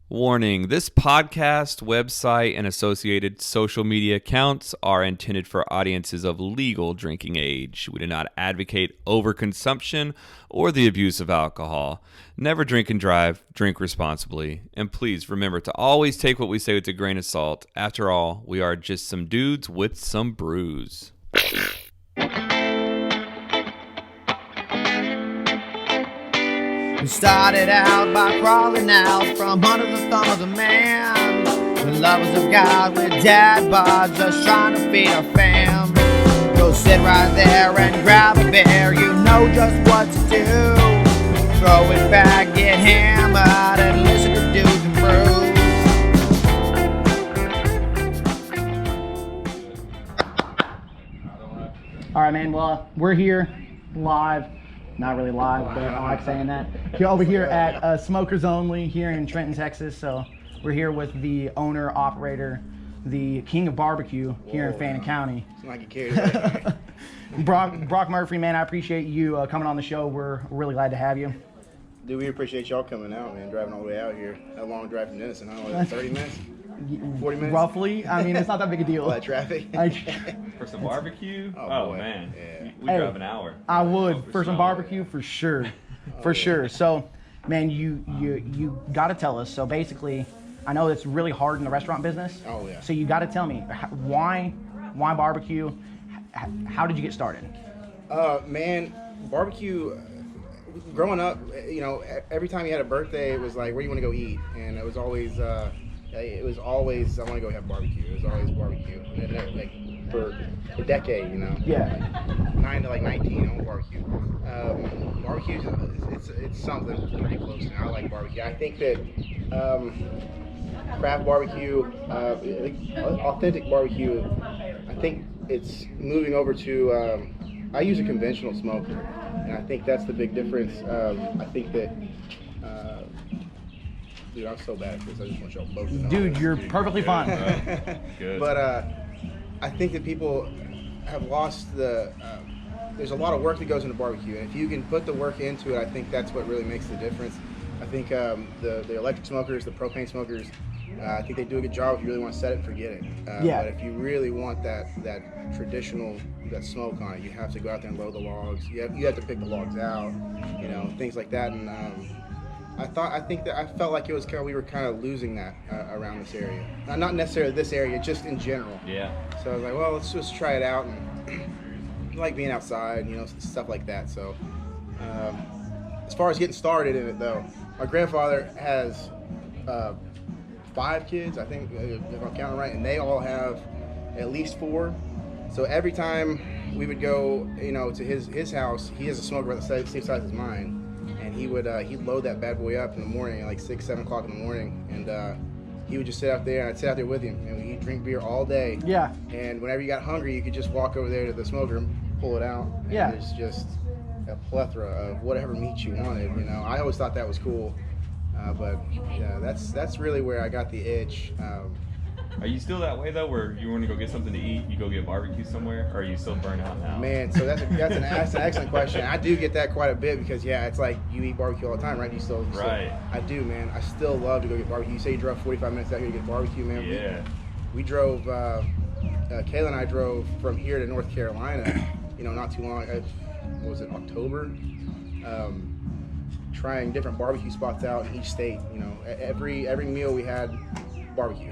Warning, this podcast, website, and associated social media accounts are intended for audiences of legal drinking age. We do not advocate overconsumption or the abuse of alcohol. Never drink and drive, drink responsibly. And please remember to always take what we say with a grain of salt. After all, we are just some dudes with some brews. We started out by crawling out from under the thumb of the man. The lovers of God with dad bods, just trying to feed our fam. Go sit right there and grab a beer, you know just what to do. Throw it back, get hammered, and listen to dudes and brews. All right, man. Well, we're here live. Not really live, but I like saying that. Here over here at Smokers Only here in Trenton, Texas. So we're here with the owner, operator, the king of barbecue here in Fannin County. It's like you carried away. Brock Murphree, man, I appreciate you coming on the show. We're really glad to have you. Dude, we appreciate y'all coming out, man, driving all the way out here. That long drive from Denison, I don't know, 30 minutes? 40 minutes? Roughly. I mean, it's not that big a deal. All that traffic? For some barbecue? Oh, boy. Man. Yeah. We drive an hour. I would for some barbecue for sure. For sure. So, man, you got to tell us. So basically, I know it's really hard in the restaurant business. Oh, yeah. So you got to tell me why barbecue? How did you get started? Man, barbecue, growing up, you know, every time you had a birthday, it was like, where do you want to go eat? And it was always, I want to go have barbecue. It was always barbecue. And then, like, for a decade, you know. Yeah. 9 to like 19, I want barbecue. Barbecue, it's something pretty close. And I like barbecue. I think that craft barbecue, authentic barbecue, I think it's moving over to, I use a conventional smoker. And I think that's the big difference. I think that, dude, I'm so bad at this. I just want y'all both to know. Dude, you're perfectly fine. Good. But I think that people have lost there's a lot of work that goes into barbecue, and if you can put the work into it, I think that's what really makes the difference. I think the electric smokers, the propane smokers, I think they do a good job if you really want to set it and forget it. Yeah. But if you really want that traditional, that smoke on it, you have to go out there and load the logs. You have to pick the logs out, you know, things like that. And I felt like it was we were kind of losing that around this area. Not necessarily this area, just in general. Yeah. So I was like, well, let's just try it out, and I like being outside, you know, stuff like that. So as far as getting started in it, though, my grandfather has 5 kids, I think, if I'm counting right, and they all have at least 4. So every time we would go, you know, to his house, he has a smoker about the same size as mine. And he'd load that bad boy up in the morning, like 6, 7 o'clock in the morning, and he would just sit out there, and I'd sit out there with him, and he'd drink beer all day. Yeah. And whenever you got hungry, you could just walk over there to the smoker and pull it out. And Yeah. There's just a plethora of whatever meat you wanted. You know, I always thought that was cool, but yeah, that's really where I got the itch. Are you still that way though, where you want to go get something to eat, you go get barbecue somewhere, or are you still burnt out now? Man, so that's an excellent question. I do get that quite a bit because it's like you eat barbecue all the time, right? You still Right. I do, man. I still love to go get barbecue. You say you drove 45 minutes out here to get barbecue, man. Yeah. We drove. Kayla and I drove from here to North Carolina. You know, not too long. What was it, October? Trying different barbecue spots out in each state. You know, every meal we had barbecue.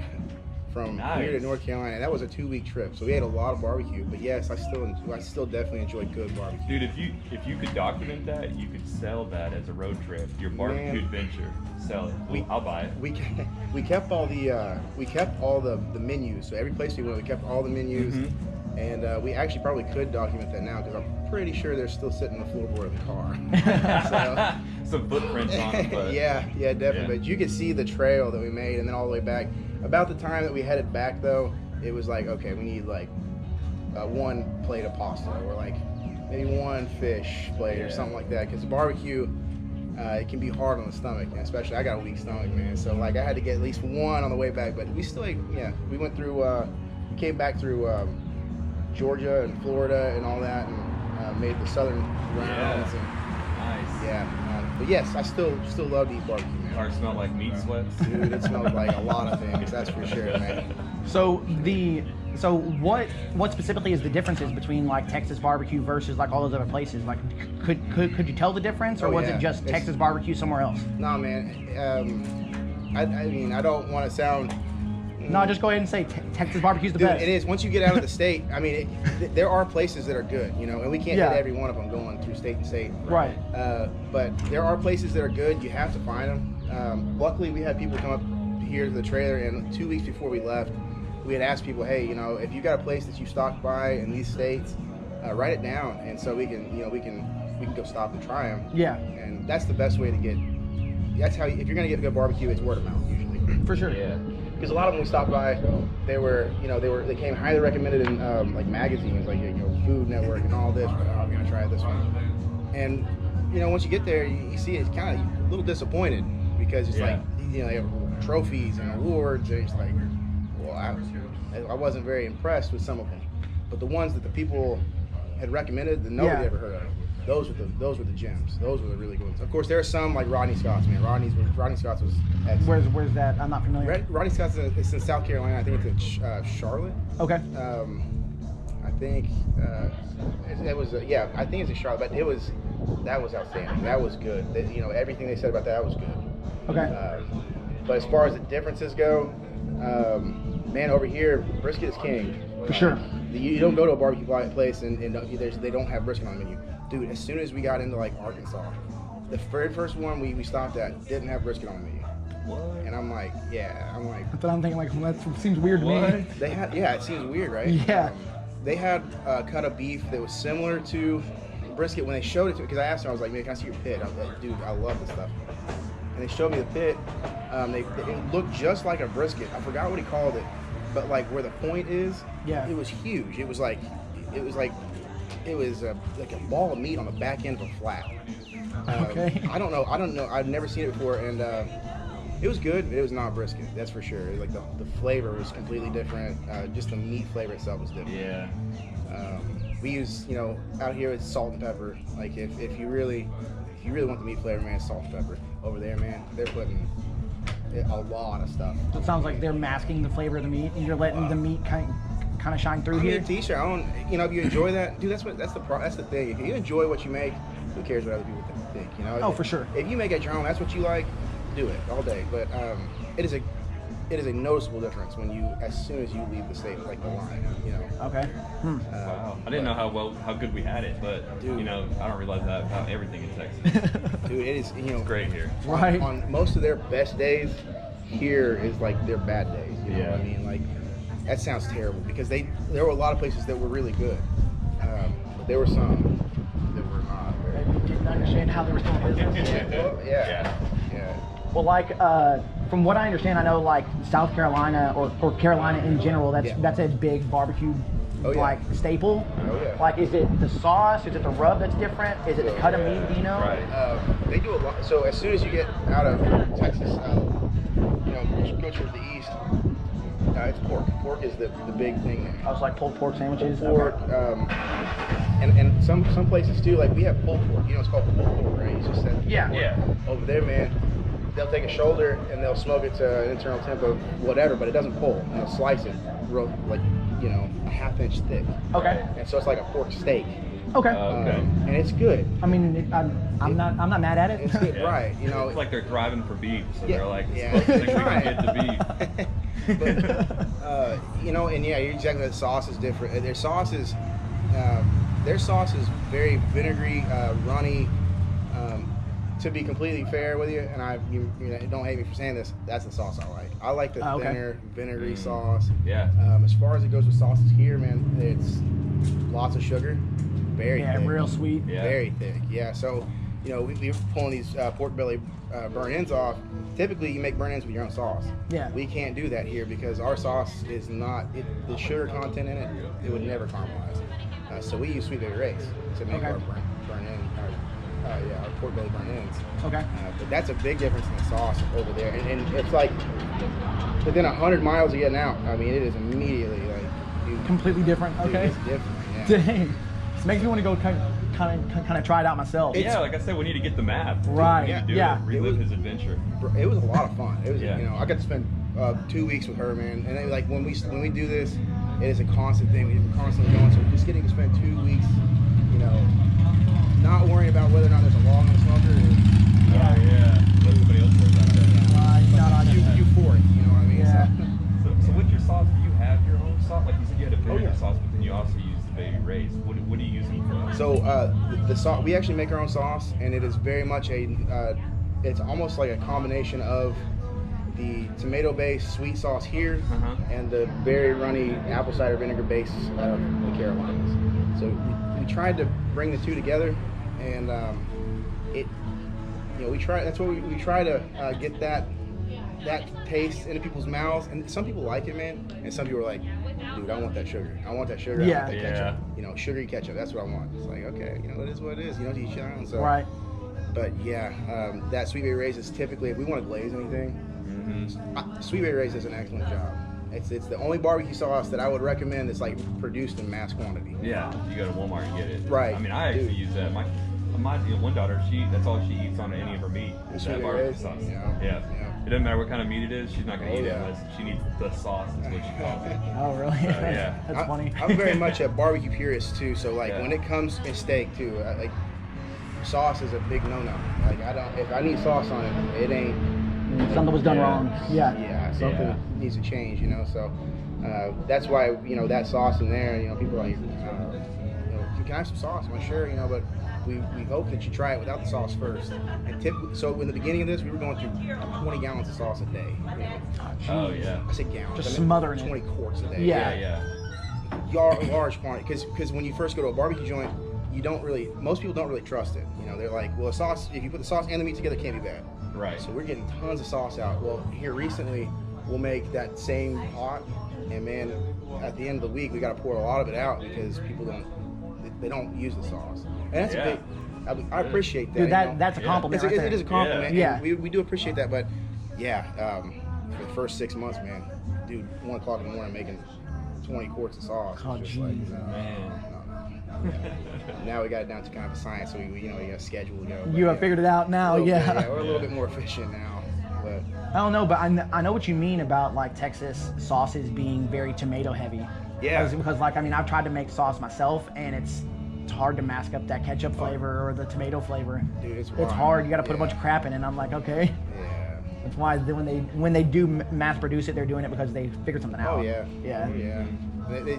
From here to North Carolina. That was a 2-week trip, so we had a lot of barbecue. But yes, I still definitely enjoy good barbecue. Dude, if you could document that, you could sell that as a road trip. Your barbecue adventure, sell it. I'll buy it. We kept all the menus. So every place we went, we kept all the menus, and we actually probably could document that now because I'm pretty sure they're still sitting on the floorboard of the car. Some footprints on it. But yeah, definitely. Yeah. But you could see the trail that we made, and then all the way back. About the time that we headed back, though, it was like, okay, we need like 1 plate of pasta, or like maybe 1 fish plate or something like that. Because barbecue, it can be hard on the stomach, and especially I got a weak stomach, man. So like I had to get at least 1 on the way back. But we still, we went through, we came back through Georgia and Florida and all that, and made the southern rounds. Yeah. And, Nice. yeah. But yes, I still love to eat barbecue, man. car smelled like meat sweats. Dude, it smelled like a lot of things, that's for sure, man. So what specifically is the differences between like Texas barbecue versus like all those other places? Like, could you tell the difference, or was it just Texas barbecue somewhere else? Nah, man. I mean, I don't want to sound. No, just go ahead and say Texas barbecue's the Dude, best. it is. Once you get out of the state, I mean, there are places that are good, you know, and we can't hit every one of them going through state and state. Right. But there are places that are good. You have to find them. Luckily, we had people come up here to the trailer, and 2 weeks before we left, we had asked people, hey, you know, if you got a place that you stopped by in these states, write it down, and so we can, you know, we can go stop and try them. Yeah. And that's the best way to get. That's how. If you're gonna get good barbecue, it's word of mouth usually. For sure. Yeah. Because a lot of them we stopped by, they came highly recommended in like magazines, like, you know, Food Network and all this. Oh, I'm gonna try this one. And you know, once you get there, you see it's kind of a little disappointed because it's like, you know, they have trophies and awards, and it's like, well, I wasn't very impressed with some of them. But the ones that the people had recommended that nobody ever heard of, those were the gems. Those were the really good ones. Of course, there are some like Rodney Scott's, man. Rodney Scott's was excellent. Where's that? I'm not familiar. Rodney Scott's it's in South Carolina. I think it's in Charlotte. Okay. I think it was I think it's in Charlotte, but that was outstanding. That was good. You know, everything they said about that was good. Okay. But as far as the differences go, man, over here brisket is king. For sure. You don't go to a barbecue place and they don't have brisket on the menu. Dude, as soon as we got into like Arkansas, the very first one we stopped at didn't have brisket on the menu. What? And I'm like, that's what I'm thinking, like, well, that seems weird to me. They had, it seems weird, right? Yeah. They had a cut of beef that was similar to brisket when they showed it to me, because I asked them, I was like, man, can I see your pit? I was like, dude, I love this stuff. And they showed me the pit. It looked just like a brisket. I forgot what he called it, but like where the point is, it was huge. It was like a ball of meat on the back end of a flat. Okay. I don't know. I've never seen it before, and it was good. It was not brisket, that's for sure. Like the flavor was completely different. Just the meat flavor itself was different. Yeah. We use, you know, out here it's salt and pepper. Like if you really want the meat flavor, man, it's salt and pepper. Over there, man, they're putting a lot of stuff. So it sounds like they're masking the flavor of the meat, and you're letting the meat kind of shine through here. T-shirt. You know, if you enjoy that, dude, that's the thing. If you enjoy what you make, who cares what other people think? You know. Oh, for sure. If you make it your own, that's what you like, do it all day. But it is a noticeable difference as soon as you leave the state, like the line. You know. Okay. Wow. I didn't know how good we had it, but dude, you know, I don't realize that about everything in Texas. Dude, it is, you know, it's great here. Right. On most of their best days, here is like their bad days. You know what I mean? Like, that sounds terrible because there were a lot of places that were really good, but there were some that were not. I didn't understand how they were still in business. Yeah. Well, like from what I understand, I know like South Carolina or Carolina in general, that's a big barbecue like staple. Oh yeah. Like, is it the sauce? Is it the rub that's different? Is it the cut of meat? Do you know? Right. They do a lot. So as soon as you get out of Texas, you know, go towards the east. It's pork. Pork is the big thing there. I was like pulled pork sandwiches. Pork, and some places too. Like we have pulled pork. You know, it's called pulled pork, right? You just said. Yeah. Over there, man, they'll take a shoulder and they'll smoke it to an internal temp of whatever, but it doesn't pull. And they'll slice it, real, like, you know, a ½ inch thick. Okay. And so it's like a pork steak. Okay. And it's good. I mean, I'm not mad at it. It's good, right? You know, it's like they're thriving for beef, so they're like, yeah. think we can get the beef. But, you know, and you're exactly right. The sauce is different. Their sauce is very vinegary, runny. To be completely fair with you, and you know, don't hate me for saying this, that's the sauce I like. I like the thinner, vinegary sauce. Yeah. As far as it goes with sauces here, man, it's lots of sugar, very thick. Real sweet. Yeah. Very thick. Yeah. So, you know, we're pulling these pork belly burn ends off. Typically, you make burn ends with your own sauce. Yeah. We can't do that here because our sauce is not the sugar content in it. It would never caramelize. So we use sweet baby rays to make our burn end. Our pork belly burn ends. Okay. But that's a big difference in the sauce over there, and it's like within 100 miles of getting out. I mean, it is immediately like completely different. Okay. It's different. Yeah. Dang. This makes me want to go kind of try it out myself. Yeah, like I said, we need to get the map. Right. We need to do Yeah. it, relive his adventure. It was a lot of fun. It was, Yeah. you know, I got to spend 2 weeks with her, man. And then, like when we do this, it is a constant thing. We're constantly going. So just getting to spend 2 weeks, you know, not worrying about whether or not there's a log in the smoker. Yeah. Let somebody else worry about that. Euphoric, you know what I mean? Yeah. So with your sauce, do you have your own sauce? Like you said, you had a vinegar sauce, but then you also use the Baby Ray's. What do you use for? So the sauce, we actually make our own sauce, and it is very much it's almost like a combination of the tomato-based sweet sauce here and the very runny apple cider vinegar base of the Carolinas. So we tried to bring the two together, and we try. That's what we try to get that taste into people's mouths. And some people like it, man, and some people are like, dude, I want that sugar. I want that sugar. I want that ketchup. You know, sugary ketchup. That's what I want. It's like, okay, you know, it is what it is. You know, each your own. So, Right. But yeah, that Sweet Baby Ray's is typically, if we want to glaze anything, Sweet Baby Ray's does an excellent job. It's the only barbecue sauce that I would recommend that's like produced in mass quantity. Yeah, you go to Walmart and get it. Right. I mean, I actually use that. My one daughter, that's all she eats on any of her meat is Sweet that Baby barbecue Ray's? sauce. Yeah. It doesn't matter what kind of meat it is. She's not going to eat it yeah. unless she needs the sauce. Is what she calls it. Oh, really? Yeah. That's funny. I'm very much a barbecue purist too. So like when it comes to steak too, like sauce is a big no-no. Like if I need sauce on it, it ain't. Something was done wrong. Yeah, something needs to change, you know. So that's why, you know, that sauce in there, you know, people are like, you know, can I have some sauce? I'm like, sure, you know, but we hope that you try it without the sauce first. And so in the beginning of this, we were going through 20 gallons of sauce a day. You know? Oh yeah. I said gallons. Just I meant smothering 20 quarts a day. Yeah. Large quantity, because when you first go to a barbecue joint, most people don't really trust it. You know, they're like, well, sauce, if you put the sauce and the meat together, it can't be bad. Right. So we're getting tons of sauce out. Well, here recently, we'll make that same pot, and man, at the end of the week, we got to pour a lot of it out because people don't use the sauce, and that's a big. I appreciate that. Dude, that's a compliment. It is a compliment. Yeah. And we do appreciate that, but yeah, for the first 6 months, man, dude, 1 o'clock in the morning making 20 quarts of sauce. Oh, It's just geez. like, Man. Now we got it down to kind of a science, so we got a schedule. You have figured it out now, yeah. We're a little bit more efficient now, but I don't know, but I know what you mean about like Texas sauces being very tomato heavy. Yeah. Because like, I mean, I've tried to make sauce myself, and it's hard to mask up that ketchup flavor or the tomato flavor. Dude, it's hard. You got to put a bunch of crap in it. And I'm like, okay. Yeah. That's why when they do mass produce it, they're doing it because they figured something out. Oh yeah. Yeah. Oh, yeah.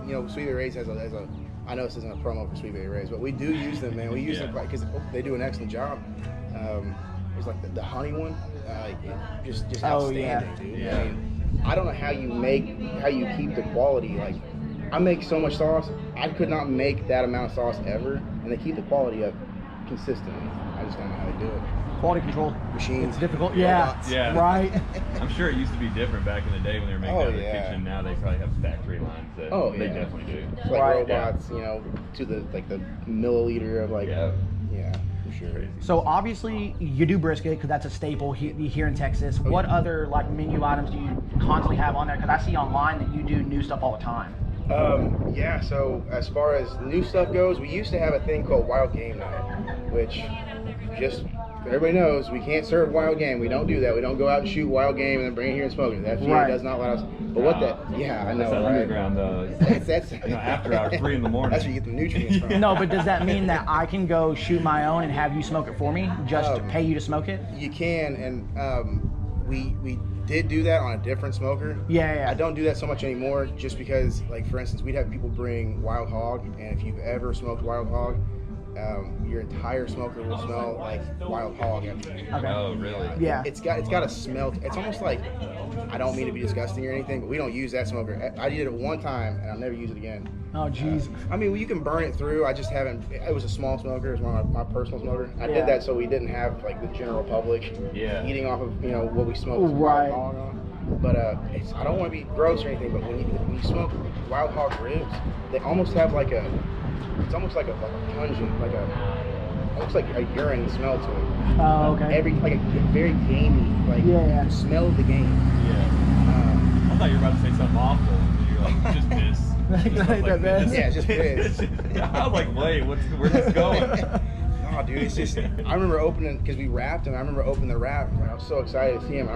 You know, Sweet Baby Ray's has a. I know this isn't a promo for Sweet Baby Ray's, but we do use them, man. We use them because they do an excellent job. There's like the honey one, just outstanding, dude. Yeah. I mean, I don't know how you keep the quality. Like, I make so much sauce, I could not make that amount of sauce ever, and they keep the quality up consistently. I just don't know how they do it. Quality control. Machines. It's difficult. Robots. Yeah. Right. I'm sure it used to be different back in the day when they were making out of the yeah. kitchen. Now they probably have factory lines that they definitely do. It's like robots, you know, to the milliliter of like. Yeah. Yeah, for sure. Crazy. So obviously you do brisket because that's a staple here in Texas. What other like menu items do you constantly have on there? Because I see online that you do new stuff all the time. Yeah, so as far as new stuff goes, we used to have a thing called Wild Game Night, which just everybody knows we can't serve wild game. We don't do that. We don't go out and shoot wild game and then bring it here and smoke it. The FDA does not allow us. But what that? Yeah, I know, That's right? Underground though. That's After hours, 3 in the morning. That's where you get the nutrients from. No, but does that mean that I can go shoot my own and have you smoke it for me? Just to pay you to smoke it? You can, and we did do that on a different smoker. Yeah. I don't do that so much anymore, just because, like, for instance, we'd have people bring wild hog, and if you've ever smoked wild hog, your entire smoker will smell like wild hog after you. Okay. Oh, really? Yeah. It's got a smell. It's almost like, I don't mean to be disgusting or anything, but we don't use that smoker. I did it one time, and I'll never use it again. Oh, jeez. I mean, you can burn it through. I just haven't. It was a small smoker. It was one of my personal smoker. I did that so we didn't have like the general public eating off of what we smoked wild hog on. But I don't want to be gross or anything. But when you smoke wild hog ribs, they almost have like it's almost like a pungent, almost like a urine smell to it. Oh, okay. Like a very gamey, like smell of the game. Yeah. I thought you were about to say something awful. You're like, just piss. Ain't that bad? Yeah, it's just Fizz. I was like, wait, where's this going? No, dude, it's just. I remember opening because we wrapped him. I remember opening the wrap. I was so excited to see him.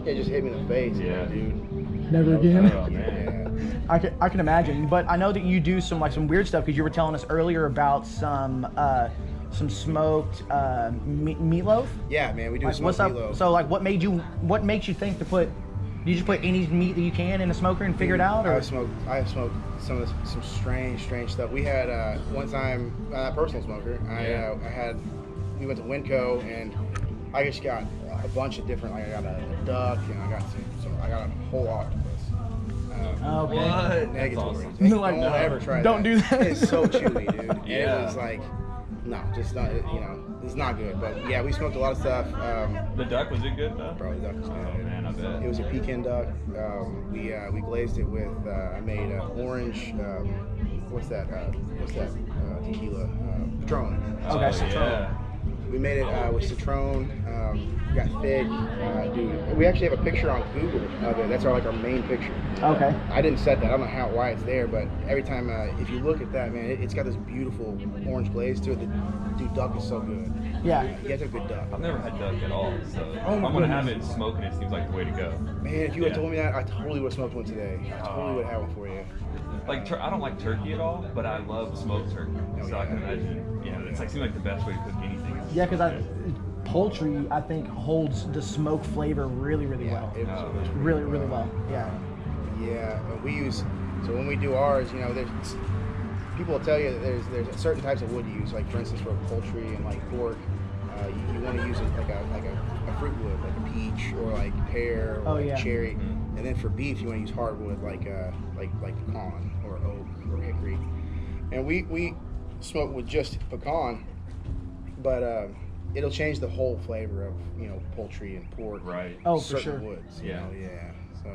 It just hit me in the face. Yeah. Dude. Never again. Oh, man. I can imagine, but I know that you do some weird stuff because you were telling us earlier about some smoked meatloaf. Yeah, man, we do Like, smoked what's up? meatloaf. So like, what makes you think to put? Do you just put any meat that you can in a smoker and figure it out, or? I have smoked some strange stuff. We had one time personal smoker. We went to Winco and I just got a bunch of different. Like I got a duck and I got I got a whole octopus. Okay. What? Negatory. That's awesome. Don't ever try that. Don't do that. It's so chewy, dude. And Yeah. it was like, no, just not. It's not good. But yeah, we smoked a lot of stuff. The duck, was it good though? Bro, the duck was good. Oh man, I bet. It was a pecan duck. We glazed it with. I made orange. What's that? Tequila. Patron. Okay. Oh, yeah. We made it with citron. We got fig. Dude, we actually have a picture on Google of it. That's our main picture. Okay. I didn't set that. I don't know why it's there, but every time if you look at that, man, it's got this beautiful orange glaze to it. The duck is so good. Yeah. You guys have good duck. I've never had duck at all, so Oh, if my I'm gonna goodness. have it smoking, it seems like the way to go. Man, if you had Yeah. told me that, I totally would have smoked one today. I totally would have one for you. Like I don't like turkey at all, but I love smoked turkey. Oh, So I yeah. can imagine, it's seems like the best way to cook anything. Yeah, because poultry I think holds the smoke flavor really well. It was Really well. Yeah. Yeah, we use. So when we do ours, there's people will tell you that there's certain types of wood you use. Like for instance, for poultry and like pork, you want to use it like a fruit wood, like a peach or like pear or like cherry. Mm-hmm. And then for beef, you want to use hardwood like pecan or oak or hickory. And we smoke with just pecan, but it'll change the whole flavor of poultry and pork. Right. Oh, for certain sure. woods. Yeah. Yeah. So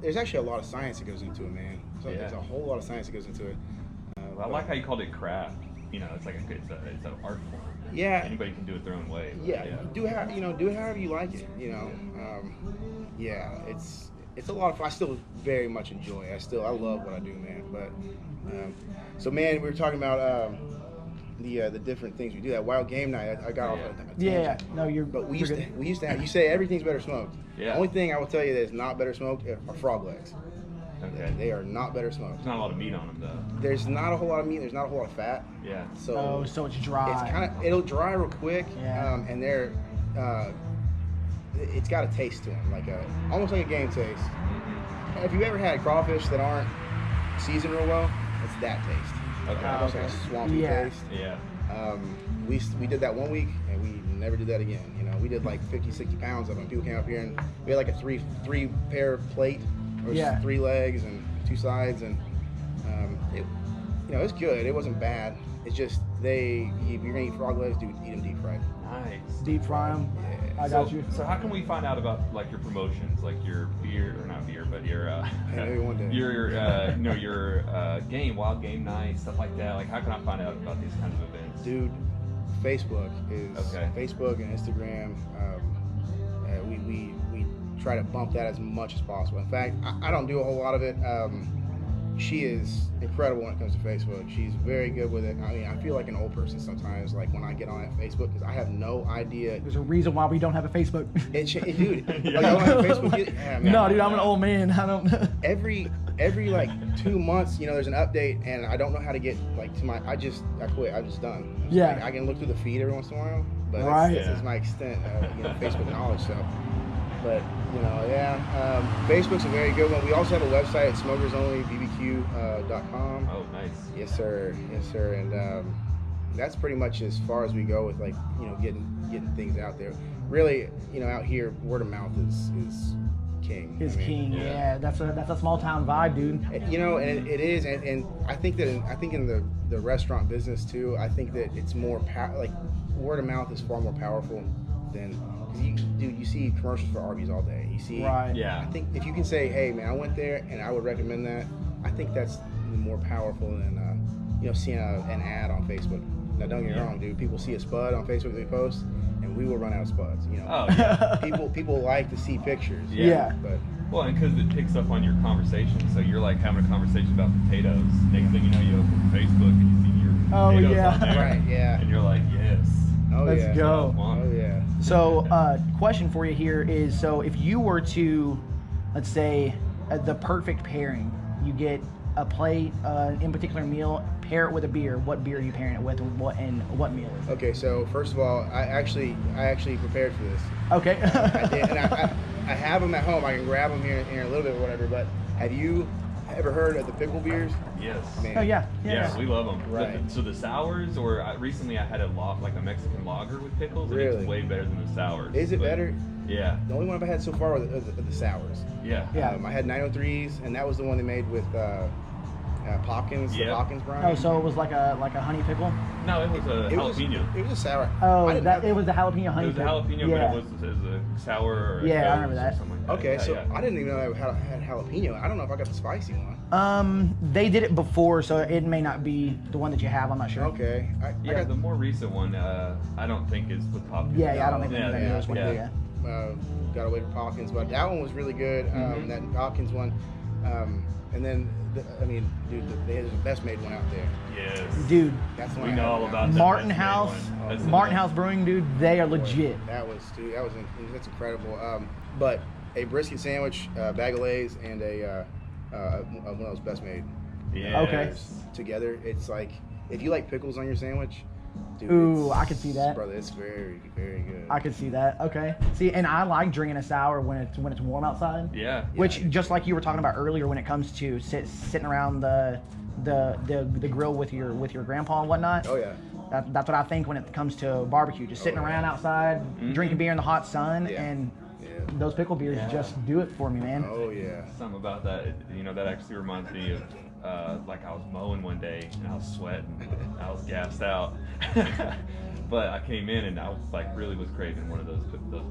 there's actually a lot of science that goes into it, man. So Yeah. there's a whole lot of science that goes into it. I like how you called it craft. It's like it's an art form. Yeah. Anybody can do it their own way. Yeah. Do it however you like it. Yeah. It's a lot of fun. I still very much enjoy it. I love what I do, man. But so man, we were talking about the different things we do. That wild game night, I got off on a tangent. Yeah. No, you're. But we you're used good. to have. You say everything's better smoked. Yeah. The only thing I will tell you that is not better smoked are frog legs. Okay. They are not better smoked. There's not a lot of meat on them though. There's not a whole lot of meat. There's not a whole lot of fat. Yeah. So it's dry. It'll dry real quick. Yeah. And they're it's got a taste to them, almost like a game taste. Have you ever had crawfish that aren't seasoned real well? It's that taste. Okay. Almost like a swampy taste. Yeah. We did that one week and we never did that again. We did like 50, 60 pounds of them. People came up here and we had like a three pair plate, or Yeah. 3 legs and 2 sides, and it's good. It wasn't bad. It's just if you're gonna eat frog legs, dude, eat them deep fried. Nice. Deep fry 'em. Yeah. I got you. So how can we find out about your promotions, like your beer or not beer, but your maybe one day. your game, wild game night, stuff like that? Like how can I find out about these kinds of events? Dude, Facebook is Okay. Facebook and Instagram. We try to bump that as much as possible. In fact, I don't do a whole lot of it. She is incredible when it comes to Facebook. She's very good with it. I mean, I feel like an old person sometimes, like when I get on Facebook, because I have no idea. There's a reason why we don't have a Facebook. Dude, like, I don't have Facebook. Yeah, man. No, dude, I'm an old man. I don't. Every like 2 months, there's an update, and I don't know how to get to my. I quit. I'm just done. Yeah. I can look through the feed every once in a while, but Right. that's my extent of Facebook knowledge. So, but Facebook's a very good one. We also have a website at smokersonlybbq.com. Oh, nice. Yes, sir. And that's pretty much as far as we go with getting things out there. Really, out here, word of mouth is king. Is I mean, king. yeah. Yeah, that's a small town vibe, dude. And it is, and I think that in the restaurant business too, I think that it's more word of mouth is far more powerful than, because you see commercials for Arby's all day. You see, Right. Yeah. I think if you can say, hey man, I went there and I would recommend that, I think that's more powerful than seeing an ad on Facebook. Now don't get me wrong, dude. People see a spud on Facebook they post, and we will run out of spuds. You know, Oh, yeah. people like to see pictures. Yeah. But Well, and because it picks up on your conversation, so you're like having a conversation about potatoes. Next thing you know, you open Facebook and you see your potatoes on there. Right, yeah. And you're like, yes. oh Let's yeah, go. oh yeah. So, question for you here is: so if you were to, let's say, the perfect pairing, you get a plate, in particular meal, pair it with a beer. What beer are you pairing it with, and what meal is it? Okay, so first of all, I actually prepared for this. Okay. I did, and I have them at home. I can grab them here in a little bit or whatever. But have you ever heard of the pickle beers? Yes. Man. Oh yeah. Yeah, we love them. Right. So the sours, or recently I had like a Mexican lager with pickles, and Really? it's way better than the sours. Is it But, better? Yeah. The only one I've had so far was the sours. Yeah. Yeah. I had 903s, and that was the one they made with Popkins, Yeah. the Popkins brine. Oh, so it was like a honey pickle. No, it was a jalapeno. It was a sour. Oh, I didn't have it was the jalapeno honey. It was a pickle. jalapeno, Yeah. but it was a sour or a Yeah, I Coke remember or that. something like that. Okay, Yeah, so yeah. I didn't even know I had jalapeno. I don't know if I got the spicy one. They did it before, so it may not be the one that you have. I'm not sure. Okay. I Yeah, got the more recent one, I don't think is with Popkins. Yeah, I don't think Yeah, that yeah, is one. yeah. Yeah. got away from Popkins, but that one was really good. Mhm. That Popkins one, and then dude, they had the best made one out there. Yes. Dude, That's the one We I know had all now. about that. Martin best made House, one. That's the Martin best. House Brewing, dude, they are legit. That's incredible. But a brisket sandwich, bag of Lay's, and one of those best made Yes. Okay. together. It's like if you like pickles on your sandwich, dude. Ooh, it's- I could see that. brother. It's very, very good. I could see that. Okay. See, and I like drinking a sour when it's warm outside. Yeah. Which, just like you were talking about earlier, when it comes to sitting around the grill with your grandpa and whatnot. Oh yeah. That's what I think when it comes to barbecue. Just sitting around outside, drinking beer in the hot sun, Yeah. and Yeah. those pickle beers Yeah. just do it for me, man. Oh yeah. Something about that, that actually reminds me of, like I was mowing one day and I was sweating, I was gassed out, but I came in and I was really was craving one of those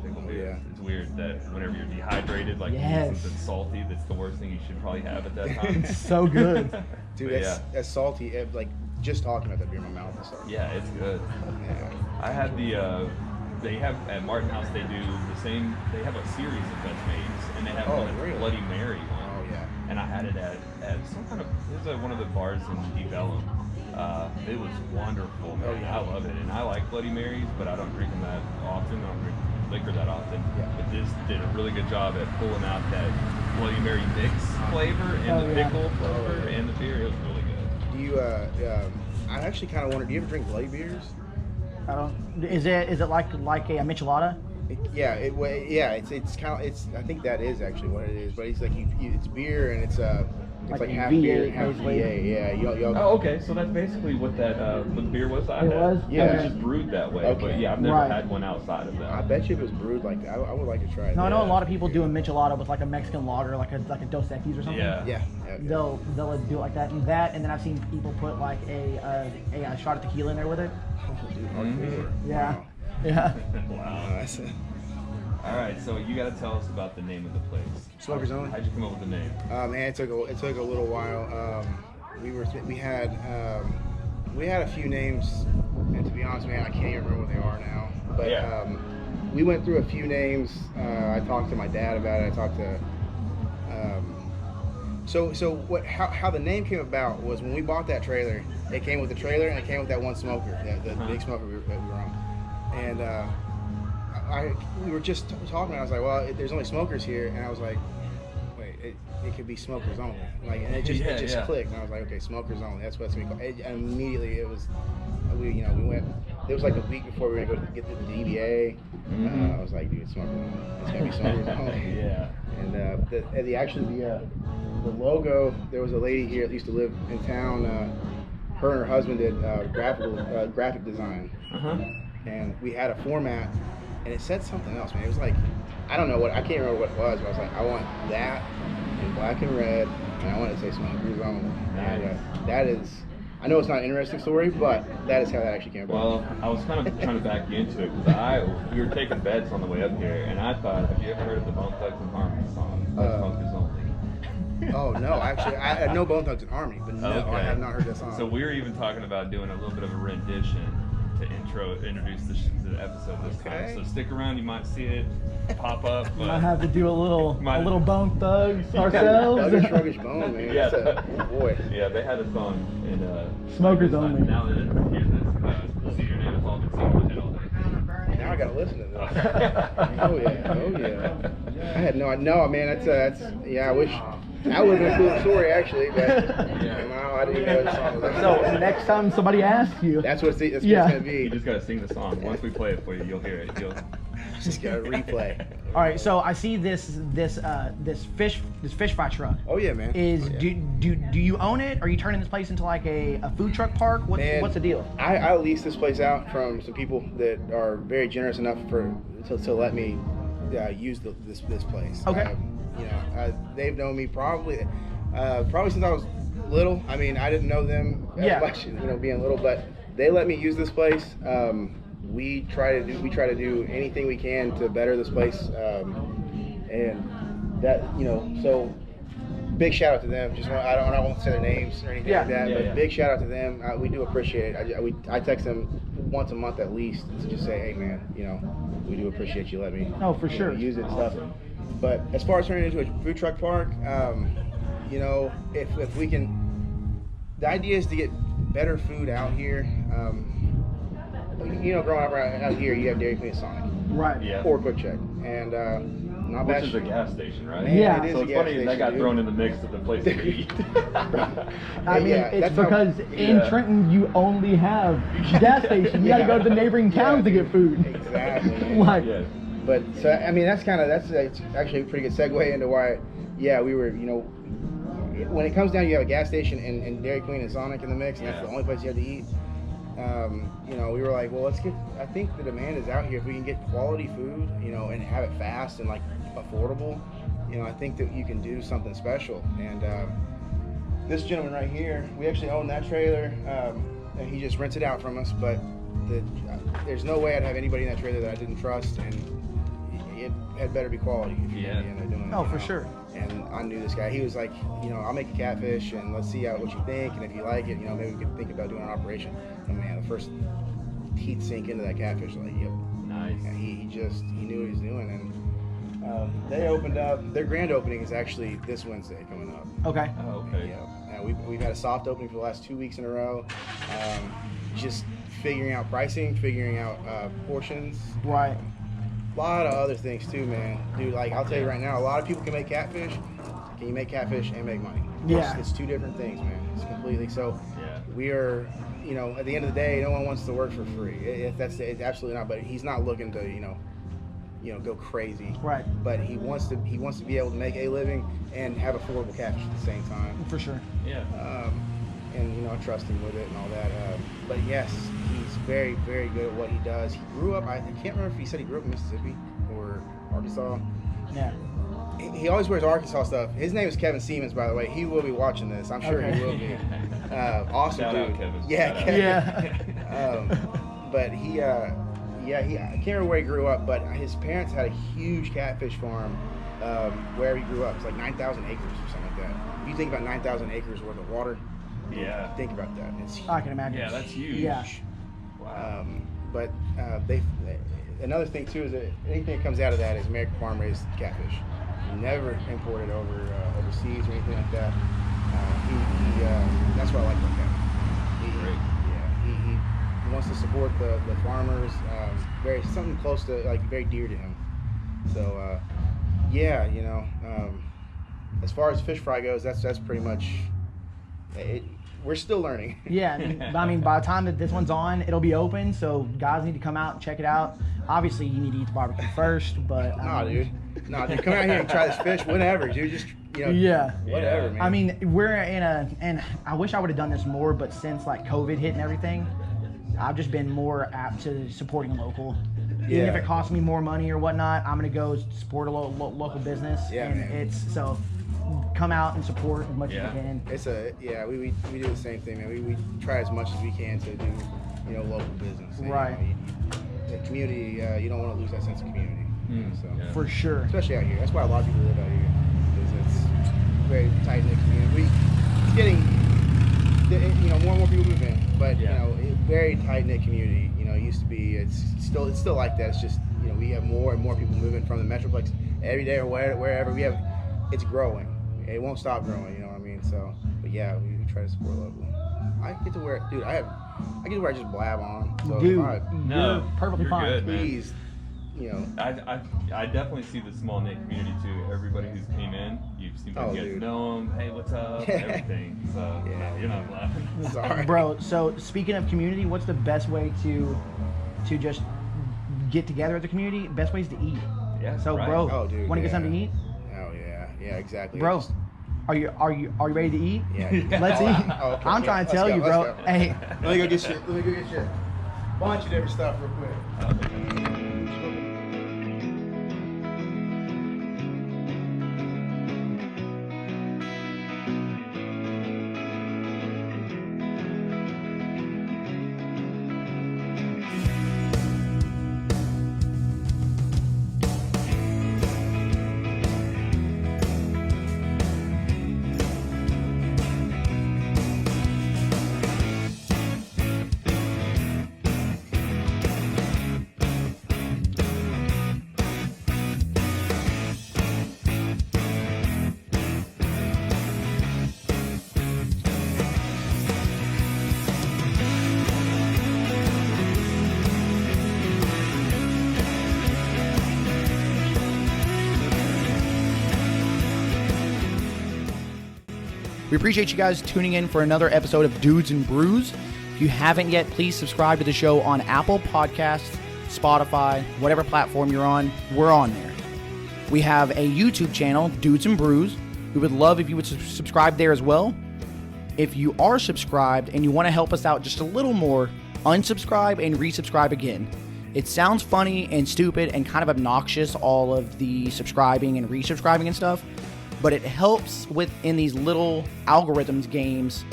pickle beers. Yeah. It's weird that whenever you're dehydrated, like Yes. something salty, that's the worst thing you should probably have at that time. It's so good. Dude, But that's salty. Like just talking about that beer in my mouth. So. Yeah, it's good. Yeah. I had they have at Martin House, they do the same, they have a series of best maids, and they have Oh, one that's really? Bloody Mary one. Oh yeah. And I had it at some kind of, it was one of the bars in Deep Ellum. It was wonderful, man. Oh, yeah. I love it. And I like Bloody Marys, but I don't drink them that often. I don't drink liquor that often. Yeah. But this did a really good job at pulling out that Bloody Mary mix flavor and Oh, the yeah. pickle flavor Oh, yeah. and the beer. It was really good. Do you? I actually kind of wonder. Do you ever drink bloody beers? I don't. Is it like a michelada? It's kind of I think that is actually what it is. But it's like it's beer and it's Like like a half V8 beer, half basically. VA. Yeah, y'all. Oh, okay. So that's basically what that what the beer was I It had. was? Yeah. It was just brewed that way. Okay. But yeah, I've never Right. had one outside of that. I bet you if it was brewed like that, I would like to try it. No, I know a Yeah. lot of people do a michelada with like a Mexican lager, like a Dos Equis or something. Yeah. Yeah. They'll do it like that, and then I've seen people put like a shot of tequila in there with it. Oh, dude, hardcore. Yeah. Wow. Yeah. Wow. That's it. All right, so you got to tell us about the name of the place. Smokers Only? How'd you come up with the name? Man, it took a little while. We had a few names, and to be honest, man, I can't even remember what they are now. But Yeah. we went through a few names. I talked to my dad about it. I talked to. How the name came about was when we bought that trailer. It came with the trailer and it came with that one smoker, the big smoker that we were on, and we were just talking. And I was like, well, there's only smokers here, and I was like, wait, it could be smokers only. Like, and it just clicked, and I was like, okay, smokers only. That's what it's gonna be called. And immediately it was, we went. It was like a week before we were gonna go get the DBA. I was like, dude, it's smokers only. It's gonna be smokers only. Yeah. And the logo. There was a lady here that used to live in town. Her and her husband did graphic design, and we had a format, and it said something else, man. It was like, I don't know I can't remember what it was, but I was like, I want that in black and red, and I want it to say smokers only. And that is, I know it's not an interesting story, but that is how that actually came about. Well, I was kind of trying to back you into it because we were taking bets on the way up here, and I thought, have you ever heard of the Bone Thugs and Harmony song, Smokers Only? Oh no, actually, I know Bone Thugs and Harmony, but no, I have not heard that song. So we were even talking about doing a little bit of a rendition, introduce the episode this time. So stick around, you might see it pop up. We But might have to do a little Bone Thugs ourselves. Thuggish Ruggish Bone, man. Yeah. Boy. Yeah, they had a song in Smokers Only. Now that here's this senior name is all been singing with it all day. Now I gotta listen to this. Oh yeah. I had no, man. That's yeah. I wish that would have been a cool story actually, but no, I didn't even know the song was So next time somebody asks you, that's what it's Yeah. gonna be. You just gotta sing the song. Once we play it for you, you'll hear it. Just gotta replay. all right. So I see this fish fry truck. Oh yeah, man. Do you own it? Are you turning this place into like a food truck park? What's the deal? I lease this place out from some people that are very generous enough to let me use this place. Okay. They've known me probably since I was little. I mean, I didn't know them as much, being little, but they let me use this place. We try to do anything we can to better this place, and that so big shout out to them. I won't say their names or anything like that, but big shout out to them. We do appreciate it. I text them once a month at least to just say, hey man, we do appreciate you letting me for sure use it and stuff. But as far as turning it into a food truck park, if we can, the idea is to get better food out here. Growing up out here, you have Dairy Queen and Sonic. Right. Yeah. Or Quick Check. And not bad. Which is a gas station, right? Man, Yeah. it is So a it's gas funny station, that got dude. thrown in the mix of the place to eat. I mean, Yeah, it's that's how- because in Trenton you only have gas stations. You got to go to the neighboring towns to get food. Exactly. Like, Yes. But so I mean that's actually a pretty good segue into why we were when it comes down, you have a gas station and Dairy Queen and Sonic in the mix, and that's the only place you have to eat. We were like, well, I think the demand is out here. If we can get quality food, and have it fast and like affordable, I think that you can do something special. And this gentleman right here, we actually own that trailer, and he just rents it out from us. But there's no way I'd have anybody in that trailer that I didn't trust, and it had better be quality if you're gonna be in there doing it. Oh, for sure. And I knew this guy. He was like, I'll make a catfish and let's see what you think. And if you like it, maybe we could think about doing an operation. And man, the first heat sink into that catfish, like, yep. Nice. And he knew what he was doing. And they opened up. Their grand opening is actually this Wednesday coming up. okay. Oh, okay. Yeah. We've had a soft opening for the last 2 weeks in a row. Just figuring out pricing, figuring out portions. Right. A lot of other things too, man. Dude, like I'll tell you right now, a lot of people can make catfish. Can you make catfish and make money? Yeah. It's two different things, man. It's completely so. Yeah. We are, at the end of the day, no one wants to work for free. It's absolutely not. But he's not looking to, go crazy. Right. But he wants to be able to make a living and have affordable catfish at the same time. For sure. Yeah. And I trust him with it and all that. But yes, he's very, very good at what he does. He grew up. I can't remember if he said he grew up in Mississippi or Arkansas. Yeah. He always wears Arkansas stuff. His name is Kevin Siemens, by the way. He will be watching this. I'm sure he will be. Awesome Shout dude. out, Kevin. Yeah, Shout out. Kevin. Yeah. But he I can't remember where he grew up, but his parents had a huge catfish farm where he grew up. It's like 9,000 acres or something like that. If you think about 9,000 acres worth of water, Yeah. think about that. It's I can imagine. Yeah, that's huge. Yeah. Wow. But another thing too is that anything that comes out of that is American farm raised catfish. Never imported overseas or anything like that. That's what I like about Kevin. Great. Yeah, he wants to support the farmers. Something close to very dear to him. So as far as fish fry goes, that's pretty much it. We're still learning. Yeah, I mean, by the time that this one's on, it'll be open, so guys need to come out and check it out. Obviously, you need to eat the barbecue first, but Nah, dude, come out here and try this fish whenever, dude. Just yeah, whatever, man. I mean, we're and I wish I would have done this more, but since like COVID hit and everything, I've just been more apt to supporting local. Even if Yeah. it costs me more money or whatnot, I'm gonna go support a local business. Yeah, and man. it's so come out and support as much Yeah. as you can. We do the same thing, man. We try as much as we can to do local business. And, Right. The community, you don't want to lose that sense of community. So Yeah. For sure. especially out here, that's why a lot of people live out here. Is it's very tight knit community. It's getting more and more people move in, but Yeah. very tight knit community. used to be. It's still like that. It's just, you know, we have more and more people moving from the Metroplex every day or wherever. It's growing. It won't stop growing. You know what I mean? So, but yeah, we try to support local. I get to where I just blab on. So Dude, No, you're perfectly you're fine. good, man. please, you know. I definitely see the small knit community too. Everybody who's came in, you seem like you guys dude. know them. Hey, what's up? Everything. So no, you're not laughing. Sorry, Bro, so speaking of community, what's the best way to just get together as a community? Best ways to eat. Yeah. So, right. bro, Oh, dude, want to get yeah. something to eat? Oh yeah, exactly. Bro, Just- are you ready to eat? yeah. Let's Oh, eat. oh, okay, I'm yeah, trying to let's tell go, you, let's bro. go. Hey, Let me go get shit. Bunch of different stuff real quick. we appreciate you guys tuning in for another episode of Dudes and Brews. If you haven't yet, please subscribe to the show on Apple Podcasts, Spotify, whatever platform you're on, we're on there. We have a YouTube channel, Dudes and Brews. We would love if you would subscribe there as well. If you are subscribed and you want to help us out just a little more, unsubscribe and resubscribe again. It sounds funny and stupid and kind of obnoxious, all of the subscribing and resubscribing and stuff, but it helps in these little algorithms games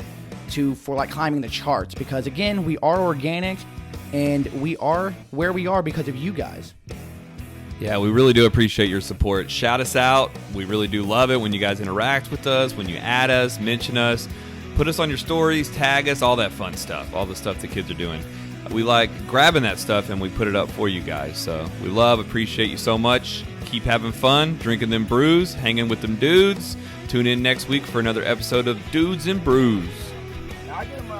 for like climbing the charts, because again, we are organic and we are where we are because of you guys. Yeah, we really do appreciate your support. Shout us out. We really do love it when you guys interact with us, when you add us, mention us, put us on your stories, tag us, all that fun stuff, all the stuff the kids are doing. We like grabbing that stuff and we put it up for you guys. So we appreciate you so much. Keep having fun, drinking them brews, hanging with them dudes. Tune in next week for another episode of Dudes and Brews. Now I get them